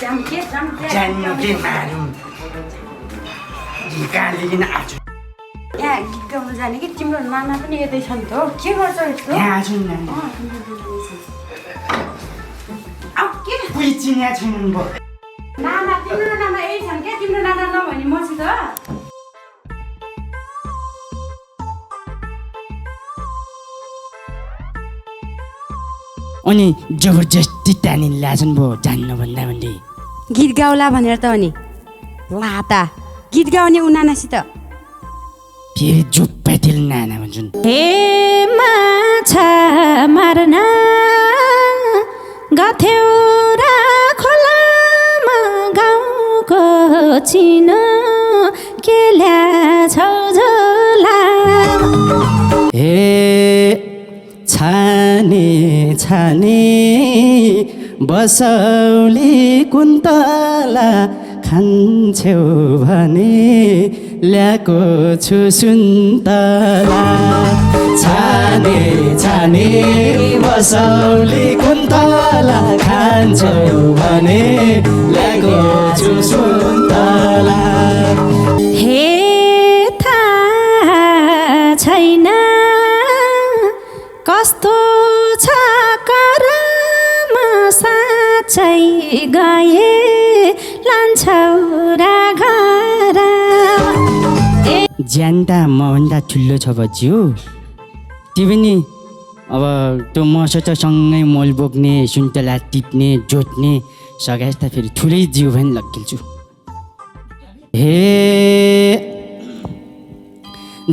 जान्नु के मारौँ गालीकन आज यहाँ गीत गाउनु जाने कि तिम्रो नाना पनि यतै छ नि त हो के गर्छ यस्तो यहाँ आछु नि के कोही चिन्या छैनन् भयो नाना तिम्रो नाना यही छन् क्या तिम्रो नाना नभने मसित अनि जबरजस्ती तानिन ल्याछन् भयो जान्न भन्दा भन्दै गीत गाउला भनेर त अनि लाता गीत गाउने उ नानासित फेरि जुप्पातील नाना भन्छन् हे माछा मार्न गथ्यौ र खोलामा गाउँको चिन के ल्याछौ झोला हे छाने छाने बसौली कुन्तला खान्छौ भने ल्याएको छु सुन्तला छाने छाने बसौली कुन्तला खान्छौ भने ल्याएको छु सुन्तला हे थाहा छैन कस्तो छ करम साँच्चै गए लान्छौ र घर ज्यान्ता मभन्दा ठुलो छ बज्यू त्यो पनि अब त्यो मसित सँगै मल बोक्ने सुन्तला टिप्ने जोत्ने सघाएस त फेरि ठुलै जिउ पनि लगिल्छु हे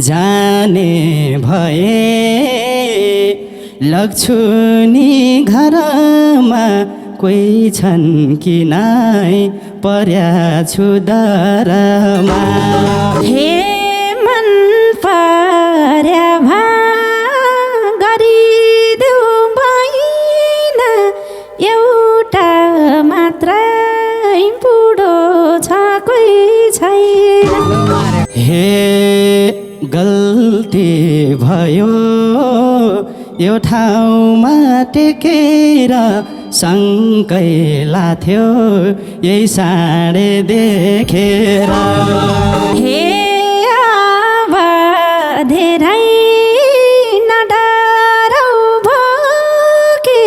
जाने भए लग्छु नि घरमा कोही छन् कि नाइ पर्या छु दरमा हे मन पर्या भा गरिदेऊ भएन एउटा मात्रै बुढो छ कोही छैन हे गल्ती भयो यो ठाउँमा टेकेर सँगै लाथ्यो यही साँडे देखेर हे अब धेरै नडराउ भोके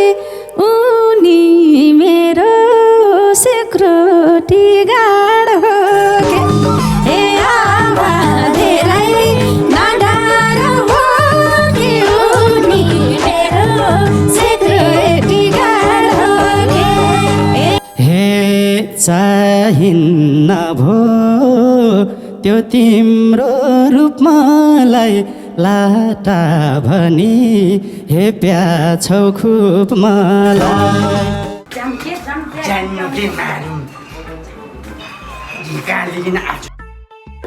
उनी मेरो सेक्युरिटी गार्ड हो हे अब धेरै नडराउ भोके उनी मेरो सेक्युरिटी गार्ड हो हे चाहिन्न भो त्यो तिम्रो रूप मलाई लाटा भनी हे प्याछौ खुब मलाई जान्नु के मारौँ गालीकन आज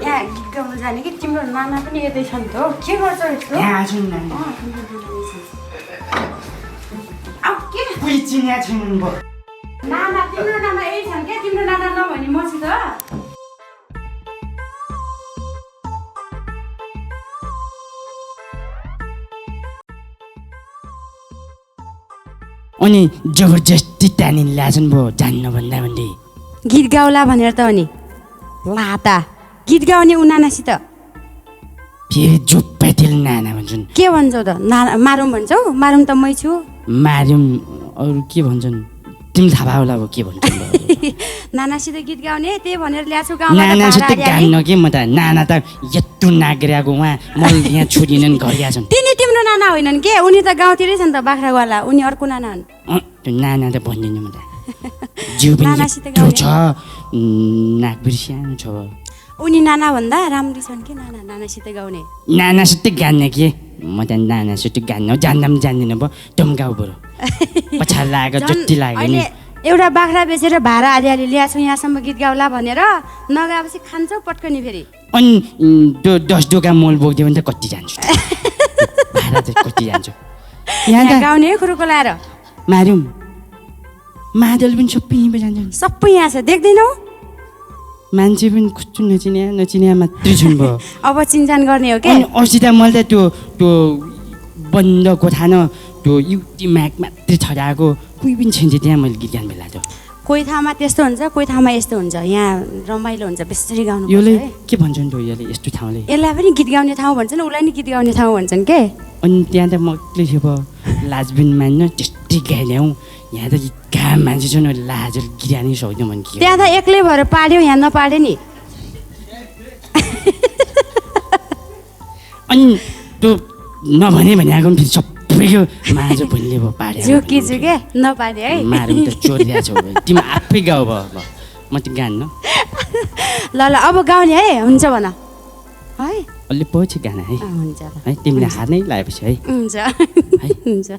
यहाँ गीत गाउनु जाने कि तिम्रो नाना पनि यतै छ नि त हो के गर्छ यस्तो यहाँ आछु नि के कोही चिन्या छैनन् भयो नाना तिम्रो नाना यही छन् क्या तिम्रो नाना नभने मसित अनि जबरजस्ती तानिन ल्याछन् भयो जान्न भन्दा भन्दै गीत गाउला भनेर त अनि लाता गीत गाउने उ नानासित फेरि जुप्पातील नाना भन्छन् के भन्छौ त नाना मारौँ भन्छौ मारौँ त मै छु मार्यौँ अरू के भन्छन् तिमी थाहा होला अब के भन्छन् नानासित गीत गाउने त्यही भनेर ल्याछु गाउँमा नानासित गान्न के म त नाना त यत्रो नागरियाको उहाँ मैले यहाँ छोडिनन् घर गएछन् तिनी तिम्रो नाना होइनन् के उनी त गाउँतिरै छन् त बाख्रावाला उनी अर्को नाना हुन् त्यो नाना त भन्दिनँ म त जिउ पनि नानासित यत्रो छ नाकबिर सानो छ उनी नाना भन्दा राम्री छन् कि नाना नानासित गाउने नानासित गान्न के म त नानासित गान्न जान्दा पनि जान्दिनँ भयो टम्काउ बरु पछाडि लागेको जति लाग्यो नि एउटा बाख्रा बेचेर भाडा हालिहाली ल्याएको यहाँसम्म गीत गाउला भनेर नगाएपछि खान्छौ पट्कनी फेरि अनि त्यो 10 डोका मोल बोक्दियो भने त कति जान्छु भाडा त कति जान्छु यहाँ गाउने खुरुको लाएर मार्यौँ मादल पनि सबै यहीँ जान्छन् सबै यहाँ छ देख्दैनौ मान्छे पनि कस्तो नचिन्या मात्रै छुन् भयो अब चिन्जान गर्ने हो के अनि अस्ति त मैले त त्यो बन्द कोठा न त्यो युक्ति म्याक मात्रै छराएको कोही पनि छैन त्यहाँ मैले गीत गाउनु बेला त कोही ठाउँमा त्यस्तो हुन्छ कोही ठाउँमा यस्तो हुन्छ यहाँ रमाइलो हुन्छ बेसरी गाउनु योले के भन्छन् त यसले यस्तो ठाउँले यसलाई पनि गीत गाउने ठाउँ भन्छन् उसलाई नि गीत गाउने ठाउँ भन्छन् के अनि त्यहाँ त म एक्लै अब लाजबिन मान्न त्यस्तै गाइल्याउँ यहाँ त कहाँ मान्छे छन् लाजेर गिरानै सक्दैन भने के त्यहाँ त एक्लै भएर पाड्यो यहाँ नपाड्यो नि अनि त्यो नभने आएको पनि फेरि सबैको माझ भुल्ले भयो पाड्यो झुकी झुके नपाड्यो है मारौँ त चोरिया छौ तिमी आफै गाऊ भयो म त गान्न ल ल अब गाउने है हुन्छ भन है अलि पछि गाना है हुन्छ ल है तिमीले हार नै लगाएपछि है हुन्छ हुन्छ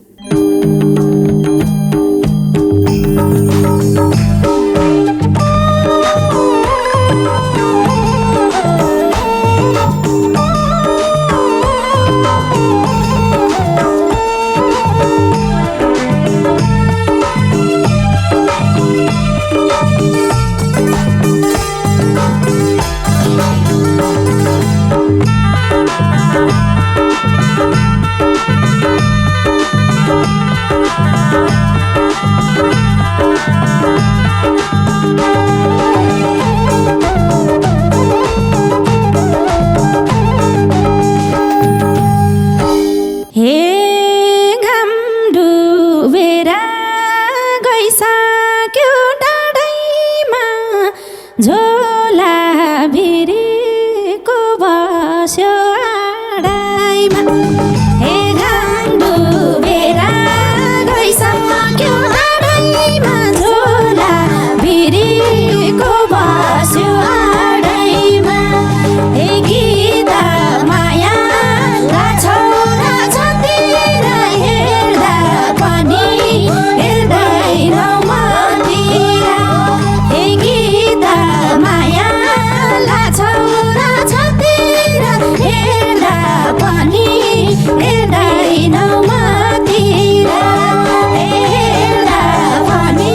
झोला भिरेको बस्यो आडाइमा हे घाम डुबेर गइसक्यो आडाइमा झोला भिरेको बस्यो आडाइमा हे गीत माया छोरा छतिर हेर्दा पनि हेर्दैन मतिर हे गीत माया छोरा छतिर हेर्दा पनि हेर्दैन मतिर हेर्दा पनि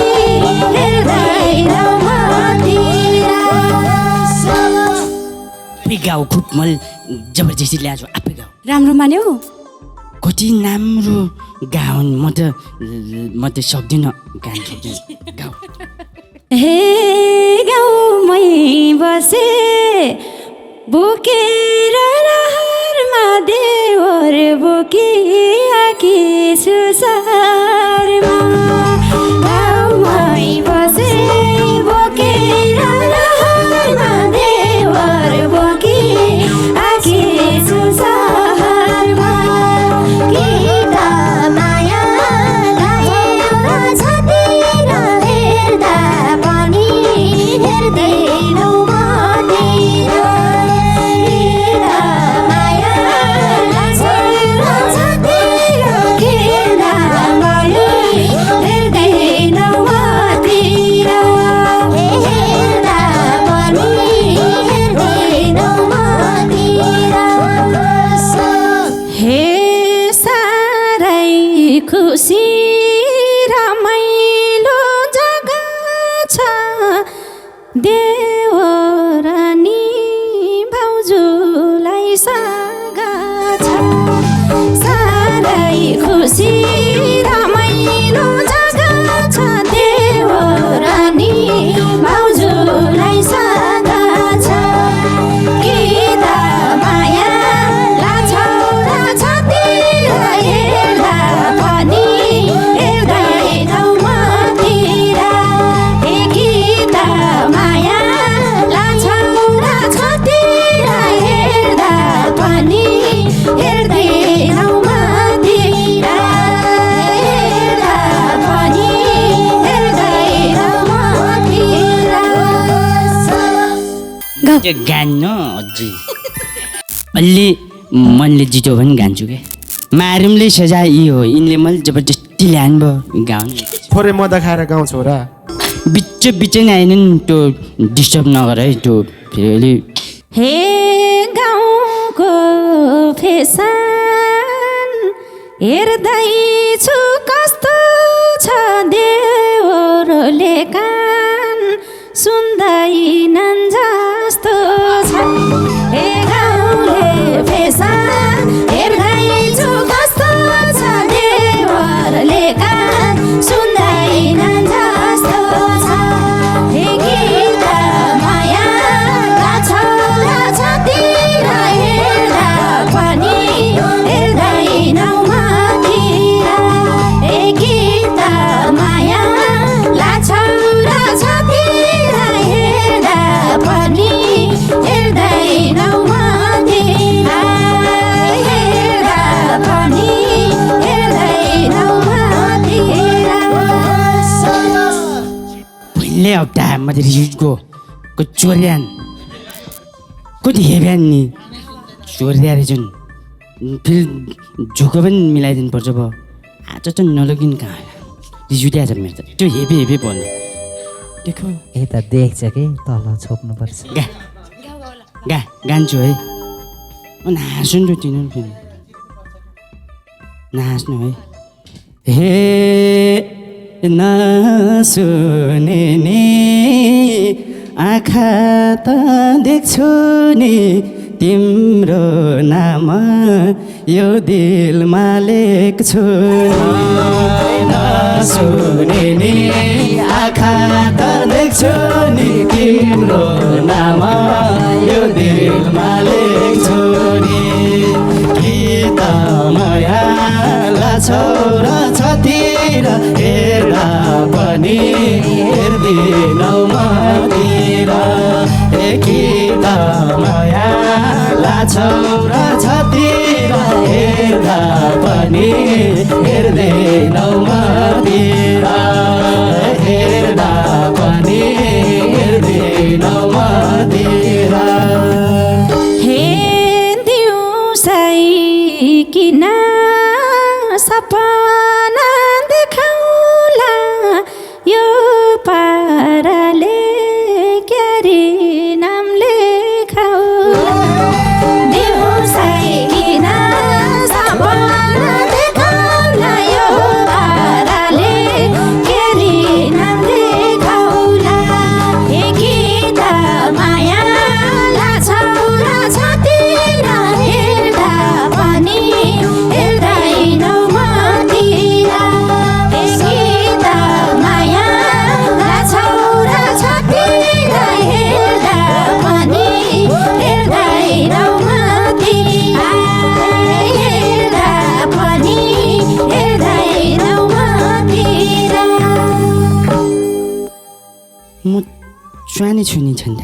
हेर्दैन मतिर आफै गाऊ खुब मैले जबरजस्ती ल्याएको आफै गाऊ राम्रो मान्यौ कति राम्रो गाउन म त सक्दिनँ गान सक्दिनँ गाऊ हे गाउँमै बसे बोकेर रहरमा देवर बोकिआकी छु सहरमा गाउँमै बसे बोकेर रहरमा देवर बोकिआकी छु सहरमा गीत माया छोरा छतिर हेर्दा पनि हेर्दैनौ मतिर गीत माया छोरा छतिर हेर्दा पनि हेर्दैनौ मतिर हेर्दा पनि हेर्दैनौ मतिर हे सारै खुसी रमाइलो जग्गा छ देवरानी भाउजूलाई सागा छ सारै खुसी रमाइलो जग्गा छ देवरानी भाउजूलाई सागा छ गीत माया छोरा छतिर हेर्दा पनि हेर्दैनौ मतिर हे गीत माया छोरा छतिर हेर्दा पनि हेर्दैनौ मतिर हेर्दा पनि हेर्दैनौ मतिर त्यो गान्न अझै अलि मनले जित्यो भने गान्छु क्या मारुमले सजाय यी हो यिनले मैले जबरजस्ती ल्यानु भयो गाउनु थोरै मद खाएर गाउँछौ र बिच नै आएन नि त्यो डिस्टर्ब नगर है त्यो फेरि अलि हे गाउँको फेसन हेर्दैछु कस्तो छ देवरले कान सुन्दैनन् जस्तो छ हे गाउँले फेसन हेर्दैछु कस्तो छ देवरले कान सुन्दैनन् जस्तो छ हप्ता मात्रै रिजुटको को चोर्यान कति हेब्यान नि चोर्या रहेछन् फेरि झुको पनि मिलाइदिनु पर्छ भयो आज चाहिँ नलगिन् कहाँ रिजुट्या छ मेरो त त्यो हेबे बोल्नु देखो यता देख्छ कि तल छोप्नुपर्छ गान्छु है नाच्नु नि तिनीहरू फेरि नाच्नु है हे नसुने नि आँखा त देख्छु नि तिम्रो नाम यो दिलमा लेख्छु नसुने नि आँखा त देख्छु नि तिम्रो नाम यो दिलमा लेख्छु नि कि त माया लाग्छौ र छतिर हेर्दा पनि हेर्दिनौ मतिर कि त माया लाग्छौ र छतिर हेर्दा पनि हेर्दैनौ मतिर हेर्दा पनि हेर्दैनौ मतिर हे दिउँसै किन सपना देखाउला यो पाराले क्यारे नाम लेखाउ दिउँसै किन सपना देखाउला यो पाराले क्यारे नाम लेखाउला हे गीत माया लाग्छौ र छतिर हेर्दा पनि हेर्दैनौ मतिर हे गीत माया लाग्छौ र छतिर हेर्दा पनि हेर्दैनौ मतिर हेर्दा पनि हेर्दैनौ मतिर म च्वानी छुनी छन् त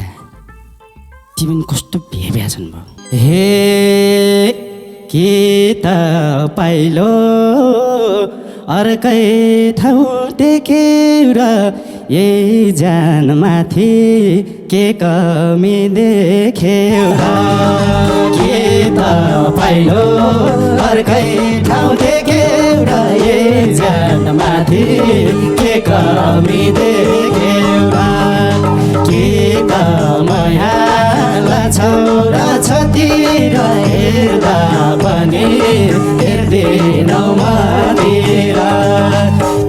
ती पनि कस्तो भेब्या छन् भयो हे के त पाइलो अर्कै ठाउँ देख्यो र यही जानमाथि के कमी देख्यो र के त पाइलो अर्कै ठाउँ देख्यो र यही जानमाथि के कमी देख्यो र के त माया लाग्छौ र छतिर हेर्दा पनि हेर्दैनौ मतिर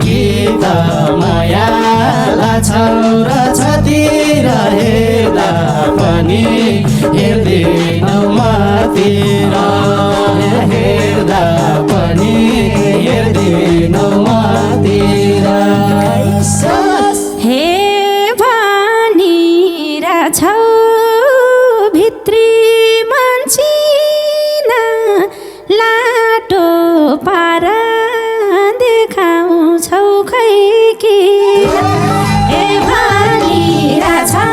के त माया लाग्छौ र छतिर हेर्दा पनि हेर्दैनौ मतिर हेर्दा पनि हेर्दैनौ मतिर हे भनिरहेछौ भित्री मान्छिना लाटो पारा देखाउँछौ खै के हे भनिरहेछौ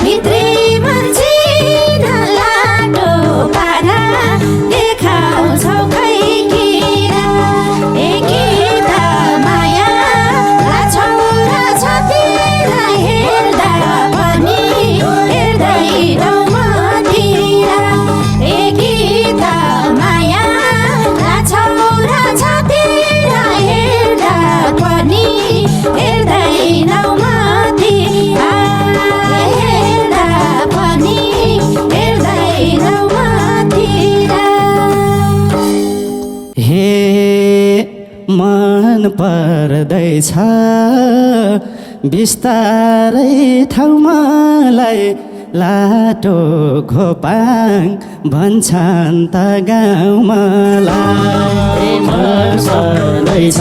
भित्री मान्छिना लाटो पारा देखाउँछौ खै के हे गीत माया लाग्छौ र छतिर हेर्दा पनि हेर्दैनौ मतिर हे गीत माया लाग्छौ र छतिर हेर्दा पनि हेर्दैनौ मतिर हेर्दा पनि हेर्दैनौ मतिर हे मन पर्दैछ बिस्तारै ठाउँमालाई लाटो घोपाङ भन्छन् त गाउँमालाई मन पर्दैछ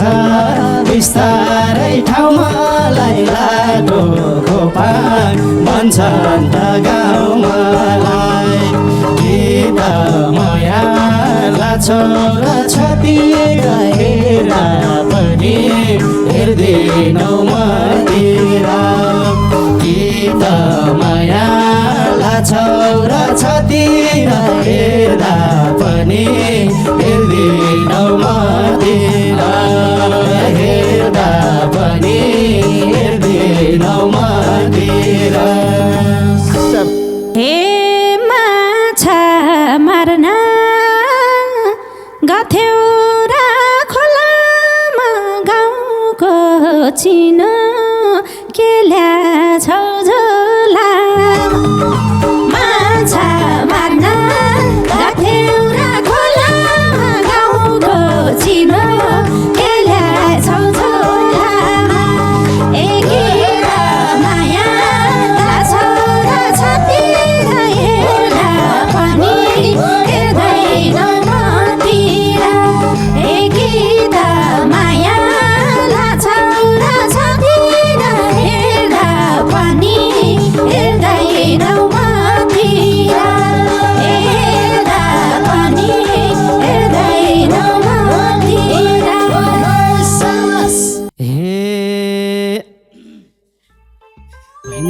बिस्तारै ठाउँमालाई लाटो घोपाङ भन्छन् त गाउँमालाई के त माया लाग्छौ र छतिर हेर्दा पनि हेर्दैनौ मतिर के त माया लाग्छौ र छतिर हेर्दा पनि हेर्दैनौ मतिर हेर्दा पनि हेर्दैनौ मतिर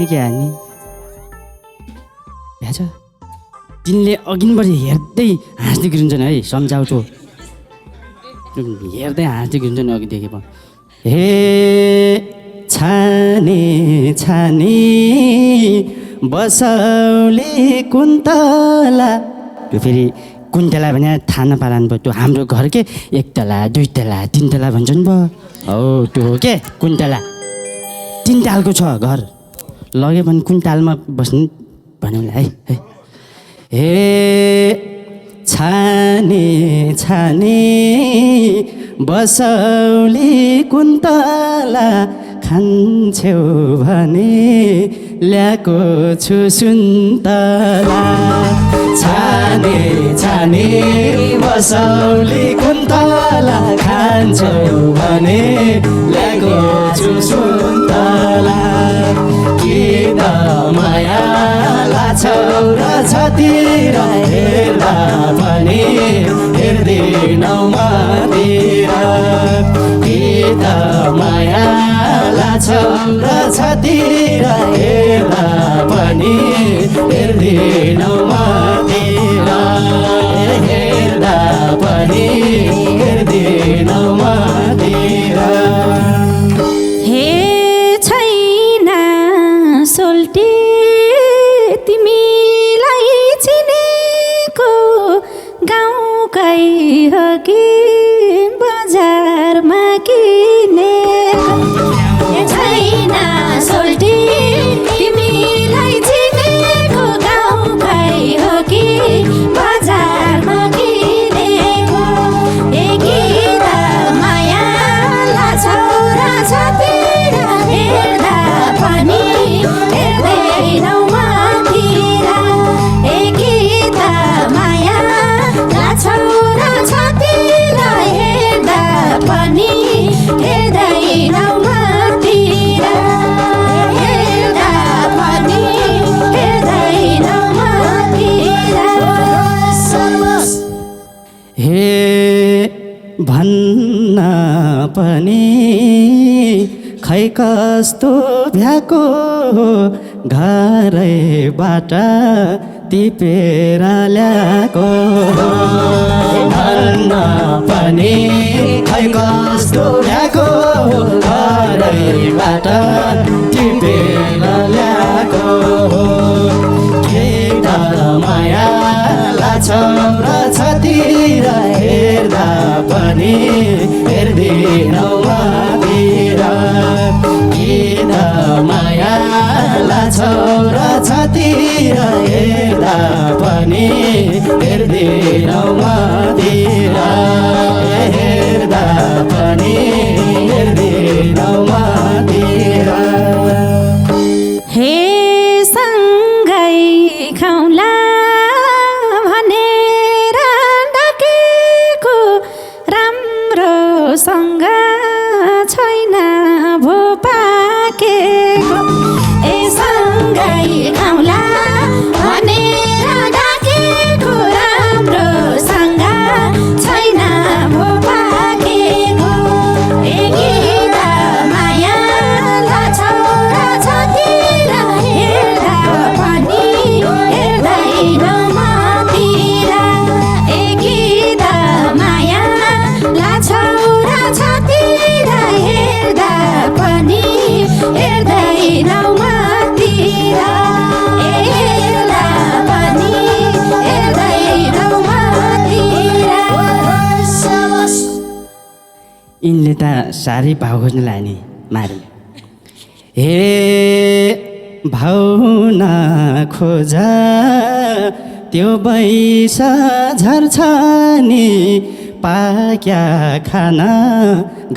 नि क्या नि भ्याछ तिनले अघिबाट हेर्दै हाँस्दै गिरुन्छन् है सम्झाउँछु हेर्दै हाँस्दै गिरुन्छन् अघिदेखि पनि हे छाने छाने बसौले कुन्तला त्यो फेरि कुन्तला भने थाहा नपालान् भयो त्यो हाम्रो घर के 1 तला 2 तला 3 तला भन्छन् भयो हो त्यो हो के कुन्तला 3 तालको छ घर लगे भने कुन तालमा बस्नु भन्यो है हे छाने छाने बसौली कुन्तला खान्छौ भने ल्याएको छु सुन्तला छाने छाने बसौली कुन्तला खान्छौ भने ल्याएको छु सुन्तला किन माया लाछौ र छतिर हेर्दा पनि हेर्दैनौ मतिर किन माया लाछौ र छतिर हेर्दा पनि हेर्दैनौ मतिर हेर्दा पनि हेर्दैनौ मतिर हे छैन सोल्टी तिमीलाई चिनेको गाउँकै हो कि बजारमा किनेको हे छैन सोल्टी तिमीलाई चिनेको गाउँकै हो कि बजारमा किनेको हे गीत माया लाछौ र छतिर हेर्दा पनि हेर्दैनौ मतिर हे गीत माया लाछौ र छतिर हेर्दा पनि हेर्दैनौ मतिर हेर्दा पनि हेर्दैनौ मतिर हे भन्न पनि खै कस्तो भ्याको घरैबाट टिपेर ल्याएको भन्न पनि खै कस्तो भ्याको घरैबाट टिपेर ल्याएको किन माया लाछौ र छतिर हेर्दा पनि हेर्दैनौ मतिर किन माया लाछौ र छतिर हेर्दा पनि हेर्दैनौ मतिर हेर्दा पनि हेर्दैनौ मतिर हे सँगै खाउला भनेर डाकेको राम्रोसँग छैन भो पाकेको ए सँगै खाउला भनेर डाकेको राम्रोसँग छैन भो पाकेको ए गीत माया लाछौ र छतिर हेर्दा पनि हेर्दैनौ मतिर ए गीत माया लाछौ र छतिर हेर्दा पनि हेर्दैनौ मतिर हेर्दा पनि हेर्दैनौ मतिर यिनले त साह्रै भाउ खोज्नु लाने मारे हे भाउन खोजा त्यो बैसा झर्छ नि पाक्या खाना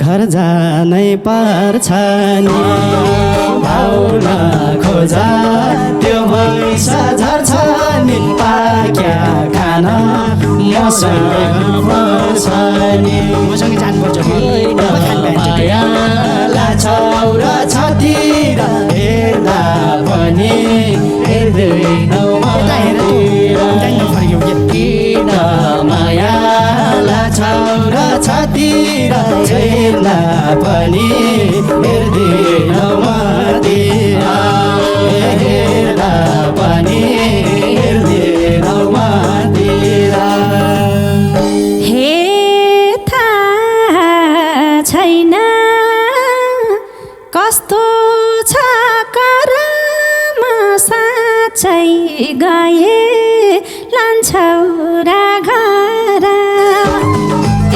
घर जानै पर्छ नि भाउन खोजा त्यो बैसा झर्छ नि पाक्या खाना मसँग पर्छ नि मसँग जानुपर्छ माया लाछौ र छतिर हेर्दा पनि हेर्दैनौ मतिर किन माया लाछौ र छतिर हेर्दा पनि हेर्दैनौ मतिर साँच्चै गए लान्छौ र घर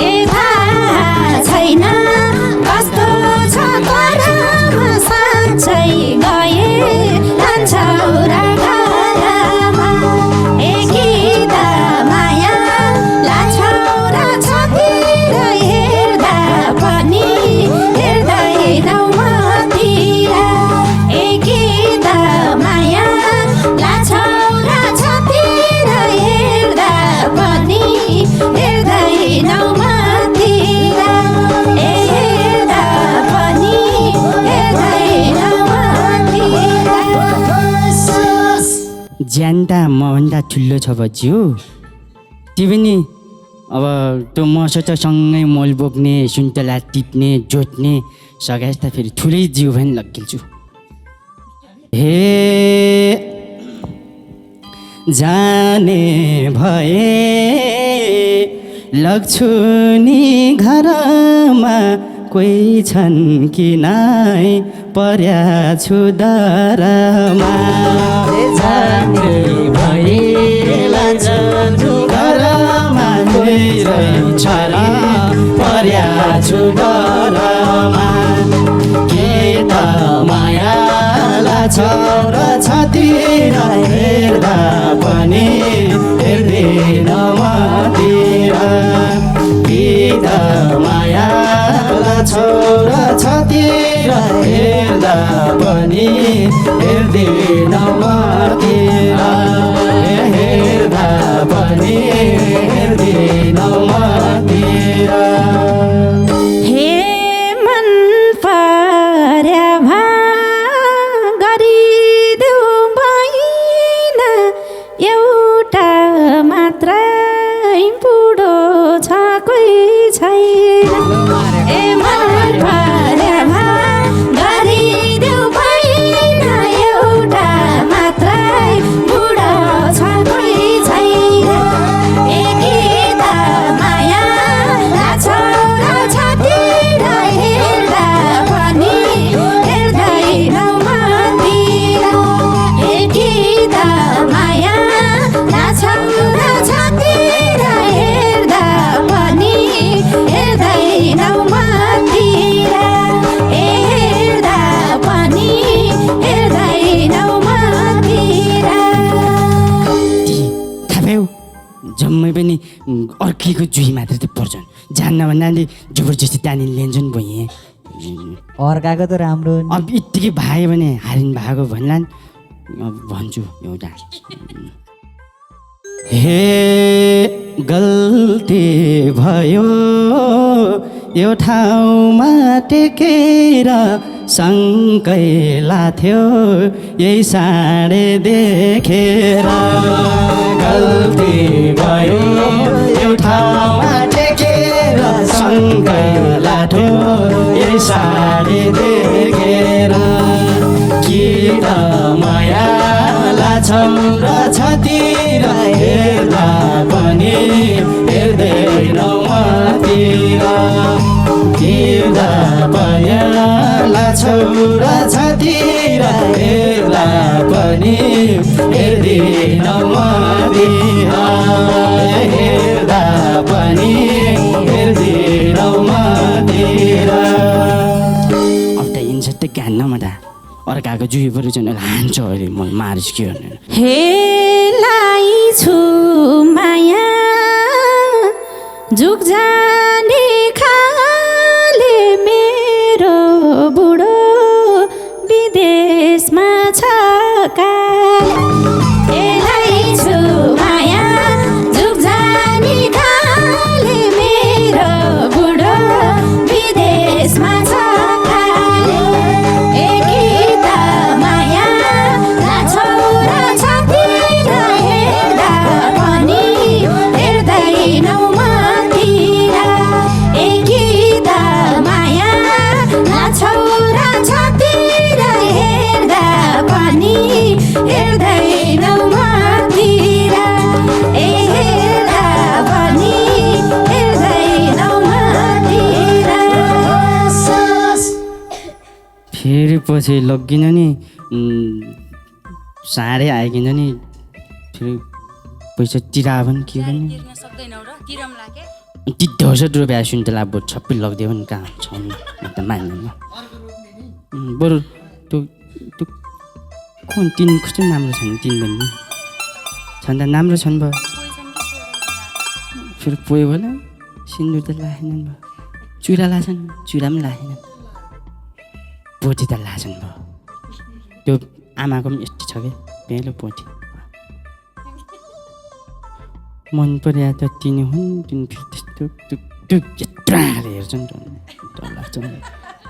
ए थाहा छैन कस्तो छ घरमा साँच्चै गए लान्छौ र घरमा ए गीत माया लान्छौ र छतिर हेर्दा पनि हेर्दैनौ मतिर ए गीत माया लान्छौ र छतिर हेर्दा पनि हेर्दैनौ मतिर ए हेर्दा पनि हेर्दैनौ मतिर ज्यान त मभन्दा ठुलो छ बच्ची हो त्यो पनि अब त्यो मसित सँगै मल बोक्ने सुन्तला टिप्ने जोत्ने सघाए त फेरि ठुलै जिउ पनि लगिल्छु हे जाने भए लग्छु नि घरमा कोही छन् कि नाइ पर्या छु दरमा जाने भए लग्छु घरमा कोही रहेछ र पर्या छु दरमा के त माया लाछौ र छतिर हेर्दा पनि हेर्दैन मतिर के त माया लाछौ र छतिर हेर्दा पनि हेर्दैन मतिर हेर्दा पनि हेर्दैन मतिर हे मन पर्या भा गरिदेऊ भएन एउटा मात्रै बुढो छ कोही छैन ए मन पर्या भा गरिदेऊ भएन एउटा मात्रै बुढो छ कोही छैन ए गीत माया लाछौ र छतिर हेर्दा पनि हेर्दैनौ मतिर ए गीत माया लाछौ र छतिर हेर्दा पनि हेर्दैनौ मतिर ए हेर्दा पनि हेर्दैनौ मतिर थाहा पायो जम्मै पनि अर्कीको जुही मात्र त पर्छन् जान्न भन्नाले जबरजस्ती तानी लिन्छन् भुइँ अर्काको त राम्रो नि। अब यत्तिकै भाग्यो भने हारिन भएको भन्लान् अब भन्छु एउटा हे गल्ती भयो यो ठाउँमा टेकेर सँगै लाथ्यो यही साँडे देखेर गल्ती भयो यो ठाउँमा टेकेर सँगै लाथ्यो यही साँडे देखेर कि त माया लाछौ र छतिर हेर्दा पनि हेर्दैनौ मतिर कि त माया लाछौ र छतिर हेर्दा पनि हेर्दैनौ मतिर हेर्दा पनि हेर्दैनौ मतिर अब त इन्स त ज्ञान न म त अर्काको जुही पऱ्यो चाहिँ लान्छ अरे म मारिस के भनेर हेलाई छु माया जुग जाने खाले मेरो बुढो विदेशमा छ हेलाई छु माया जुग जाने खाले मेरो बुढो विदेशमा छ ए गीत माया लाछौ र छतिर हेर्दा पनि हेर्दैनौ मतिर ए गीत माया लाछौ र छतिर हेर्दा पनि हेर्दैनौ मतिर ए हेर्दा पनि हेर्दैनौ मतिर फेरि पछि लगिन नि साह्रै आइकिन नि फेरि पैसा तिरा पनि के पनि तिर्न सक्दैनौ र तिरमला के ती 10 रुपियाँ सुन्तला बोट सबै लगिदियो भने कहाँ छ नि म त मान्दैन बरु त्यो त्यो कुन तिन कस्तो राम्रो छन् तिन भन्ने छन् त राम्रो छन् भयो फेरि पोयो होला सिन्दुर त लाएनन् भयो चुरा लाछन् चुरा पनि लाएनन् पोथी त लाछन् भयो त्यो आमाको पनि यस्तो छ क्या पेलो पोथी मन पर्या त तिनी हुन् तिनी फेरि त्यस्तो त्यो यत्रो आँखाले हेर्छन् डर लाग्छ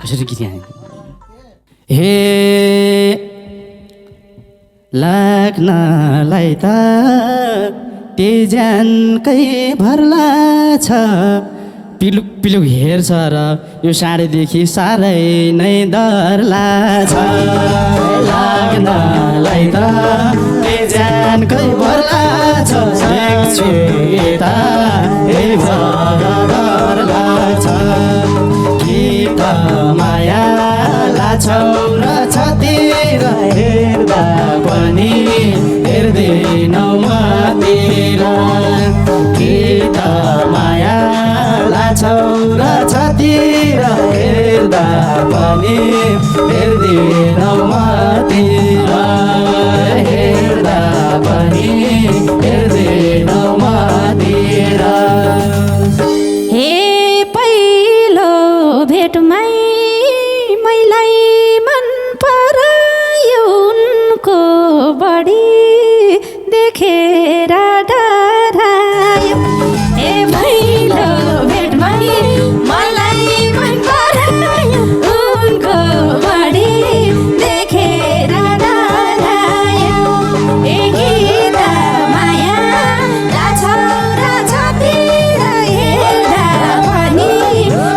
कसरी गीत गाने हे लाग्नलाई त तेजानकै भर्ला छ पिलुक पिलुक हेर्छ र यो साडीदेखि साह्रै नै डर लाग्छ लाग्नलाई त तेजानकै भर्ला छ देख्छु यता डर लाग्छ कि त माया लाछौ र छतिर हेर्दा पनि हेर्दैनौ मतिर कि त माया लाछौ र छतिर हेर्दा पनि हेर्दैनौ मतिर हेर्दा पनि हेर्दैनौ मतिर हे पहिलो भेटमै मैलाई मन परायो उनको बढी देखेर डरायो हे पहिलो भेटमै मलाई मन परायो उनको बढी देखेर डरायो ए गीत माया लाछौ र छतिर हेर्दा पनि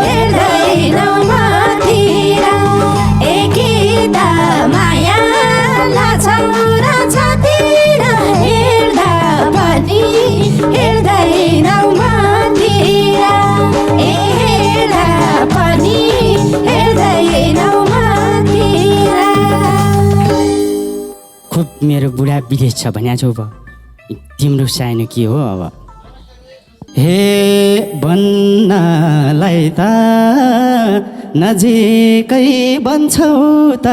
हेर्दैनौ मतिर ए गीत माया लाछौ र छतिर हेर्दा पनि हेर्दैनौ मतिर ए हेर्दा पनि हेर्दैनौ मतिर खुब मेरो बुढा विदेश छ भन्या छौ अब तिम्रो सानो के हो अब हे भन्नलाई त नजिकै भन्छौ त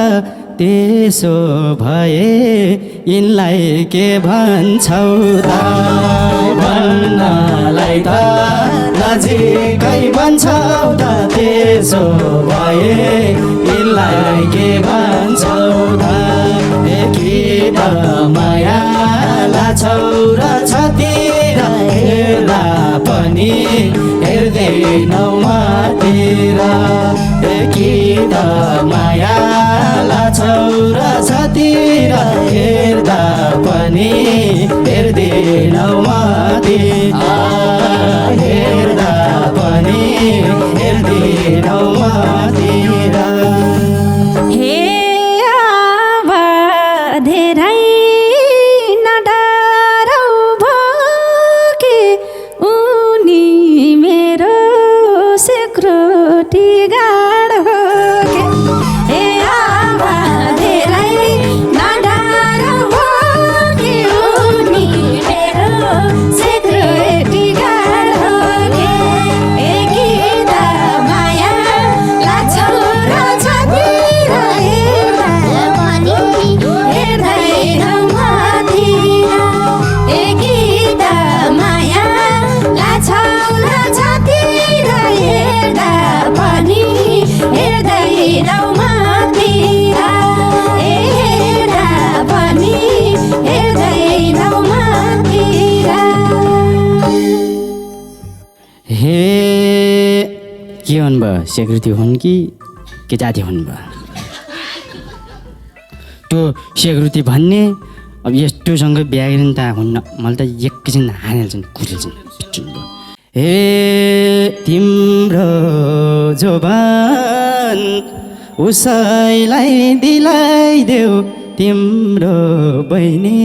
त्यसो भए यिनलाई के भन्छौ त भन्नलाई त नजिकै भन्छौ त त्यसो भए यिनलाई के भन्छौ त कि त माया लाछौ र छतिर हेर्दा पनि हेर्दैनौ मतिर कि त माया लाछौ र छतिर हेर्दा पनि हेर्दैनौ मतिर हेर्दा पनि हेर्दैनौ मतिर हे आवा धेरै नडराउ भोके उनी मेरो सेक्रोटी गाड हो के हे आवा धेरै नडराउ भोके उनी मेरो सेक्रोटी गाड हो के ए गीत माया लाछौ र छतिर हेर्दा पनि हेर्दैनौ मतिर ए गीत माया लाछौ र छतिर हेर्दा पनि हेर्दैनौ मतिर ए हेर्दा पनि हेर्दैनौ मतिर हे के भन्नुभयो सेक्युरिटी हुन् कि के जाति भन्नुभयो त्यो सेक्युरिटी भन्ने अब यस्तोसँग बिहा गरेर त हुन्न मलाई त एकैछिन हानिहाल्छन् कुरिहाल्छन् हे तिम्रो जोबान उसैलाई दिलाइदेऊ तिम्रो बहिनी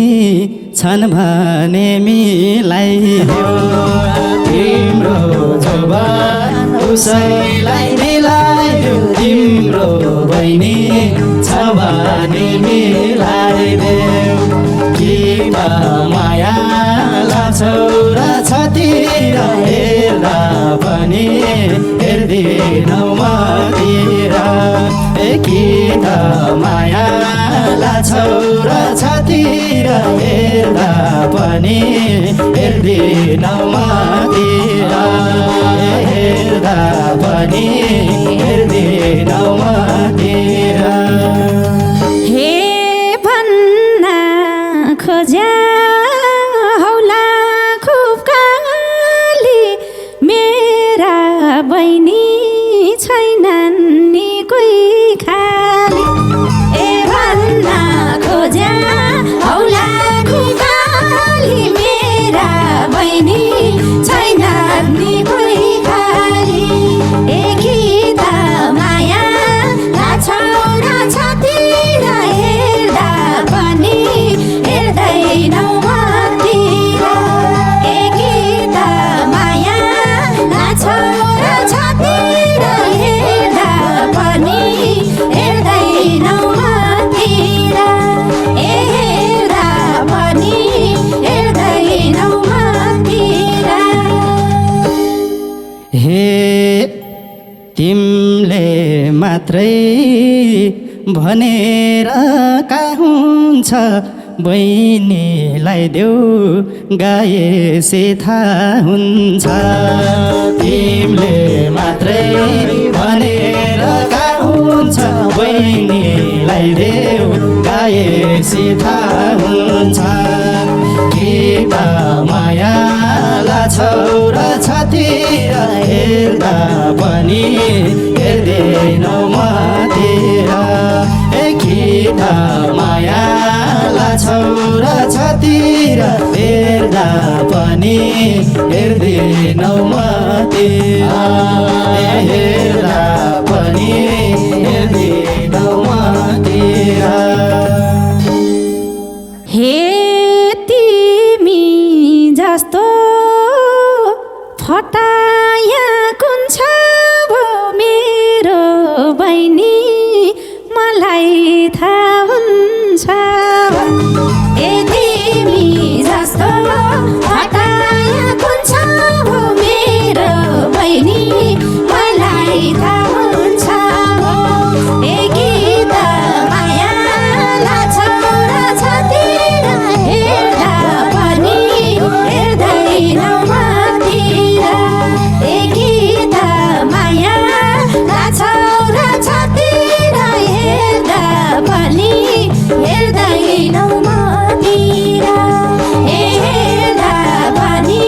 छन् भने मिलाइदेऊ तिम्रो जोबान उसैलाई दिलाइदेऊ तिम्रो बहिनी छ भने मिलाइदेऊ माया लाग्छौ र छतिर हेर्दा पनि हेर्दिनौ मतिर कि त माया लाग्छौ र छतिर हेर्दा पनि हेर्दिनौ मतिर हेर्दा पनि हेर्दिनौ मतिर हे भन्न खोज्या हौला खुब काली मेरा बहिनी छैनन् नि कोही खाली ए भन्न खोज्या हौला खुब काली मेरा बहिनी छैनन् नि कोही खाली ए गीत माया लाग्छौ र छतिर हेर्दा पनि हेर्दैनौ मतिर ए गीत माया लाग्छौ र छतिर हेर्दा पनि हेर्दैनौ मतिर ए हेर्दा पनि हेर्दैनौ मतिर हे तिमीले मात्रै भनेर का हुन्छ बहिनीलाई देऊ गाएपछि थाहा हुन्छ तिमीले मात्रै भनेर का हुन्छ बहिनीलाई देऊ गाएपछि थाहा हुन्छ कि त माया लाग्छौ र छतिर हेर्दा पनि हेर्दैनौ मतिर कि त माया लाग्छौ र छतिर हेर्दा पनि हेर्दैनौ मतिर हेर्दा पनि हेर्दैनौ मतिर हे तिमी जस्तो फटाया कुन छ भो मेरो बहिनी मलाई थाहा हुन्छ ए तिमी जस्तो फटाया कुन छ भो मेरो बहिनी मलाई थाहा हुन्छ ए गीत माया लाग्छौ र छतिर हेर्दा पनि हेर्दैनौ मतिर ए गीत माया लाग्छौ र छतिर हेर्दा पनि हेर्दैनौ मतिर ए हेर्दा पनि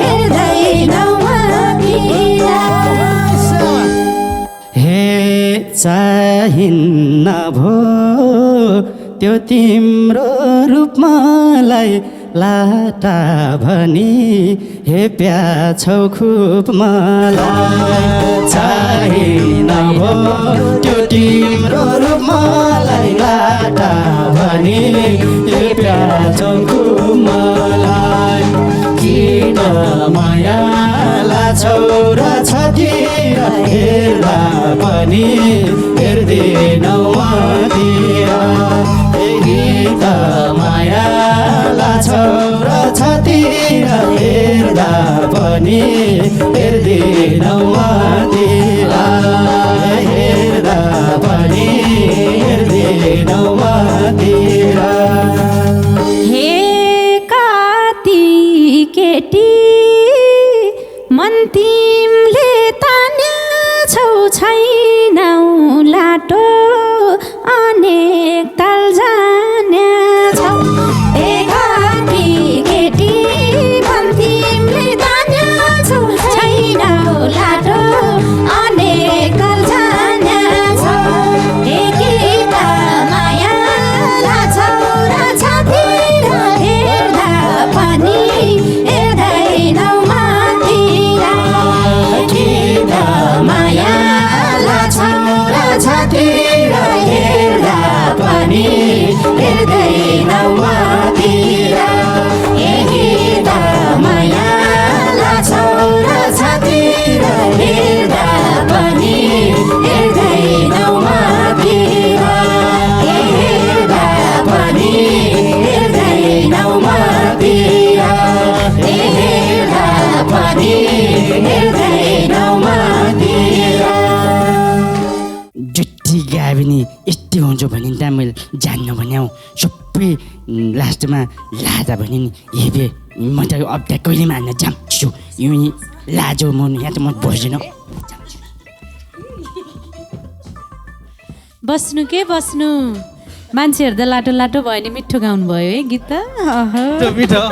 हेर्दैनौ मतिर हे चाहिन्न भो त्यो तिम्रो रूप मलाई लाटा भनी हे प्याछौ खुब मलाई चाहिन्न भो त्यो तिम्रो रूप मलाई लाटा भनी हे प्याछौ खुब मलाई किन माया लाग्छौ र छतिर हेर्दा पनि हेर्दैनौ मतिर गीत माया लाग्छौ र छतिर हेर्दा पनि हेर्दैनौ मतिर हेर्दा पनि हेर्दैनौ मतिर हे काती केटी मन तिमीले तान्याछौ छैनौ लाटो अनेक ताल जान्याछौ ए काती केटी मन तिमीले तान्याछौ छैनौ लाटो जुठी गायो भने यस्तै हुन्छ भने त मैले जान्नु भने हौ सबै लास्टमा लाजा भने नि हेबे म त अब त्यहाँ कहिले मान्न जान्छु यो लाजो म यहाँ त म बस्दिनँ बस्नु के बस्नु मान्छेहरू त लाटो लाटो भयो नि मिठो गाउनु भयो है गीत त मिठो